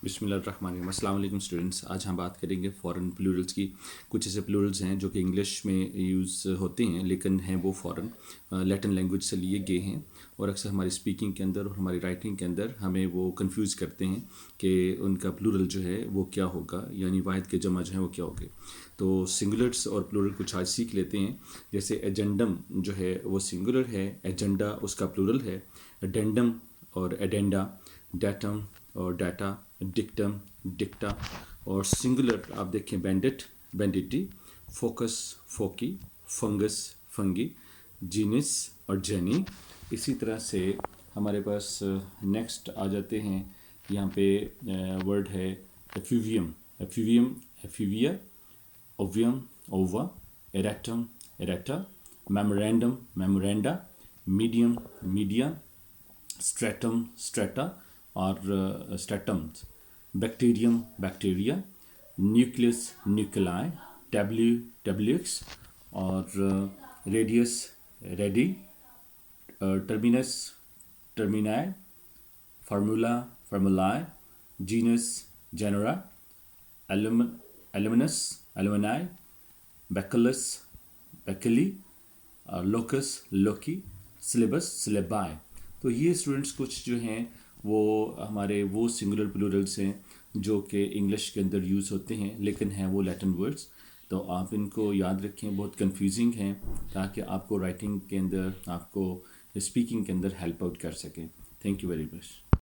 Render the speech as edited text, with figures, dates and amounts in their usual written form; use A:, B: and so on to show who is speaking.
A: بسم اللہ الرحمن الرحیم. السلام علیکم اسٹوڈنٹس. آج ہم بات کریں گے فورن پلورلس کی. کچھ ایسے پلورلس ہیں جو کہ انگلش میں یوز ہوتے ہیں لیکن ہیں وہ فورن لیٹن لینگویج سے لیے گئے ہیں، اور اکثر ہماری اسپیکنگ کے اندر اور ہماری رائٹنگ کے اندر ہمیں وہ کنفیوز کرتے ہیں کہ ان کا پلورل جو ہے وہ کیا ہوگا، یعنی واحد کے جمع جو ہیں وہ کیا ہوگے. تو سنگولرس اور پلورل کچھ آج سیکھ لیتے ہیں. جیسے ایجنڈم جو ہے وہ سنگولر ہے، ایجنڈا اس کا پلورل ہے، ایڈینڈم اور ایڈینڈا، ڈیٹم اور ڈیٹا، ڈکٹم ڈکٹا. اور سنگولر آپ دیکھیں Bendit بینڈیٹی، focus فوکی، fungus fungi, jeans اور جینی. اسی طرح سے ہمارے پاس نیکسٹ آ جاتے ہیں. یہاں پہ ورڈ ہے effluvium, effluvium effluvia, ovum ova, erratum errata, memorandum memoranda, medium media, stratum strata اور stratums, bacterium bacteria, nucleus nuclei, W W X اور radius radii, terminus termini, formula formulae, genus genera, alumnus alumni, bacillus bacilli, locus loci, syllabus syllabi. تو یہ students کچھ جو ہیں وہ ہمارے وہ سنگولر پلورلس ہیں جو کہ انگلش کے اندر یوز ہوتے ہیں لیکن ہیں وہ لیٹن ورڈس. تو آپ ان کو یاد رکھیں، بہت کنفیوزنگ ہیں، تاکہ آپ کو رائٹنگ کے اندر، آپ کو اسپیکنگ کے اندر ہیلپ آؤٹ کر سکیں. Thank you very much.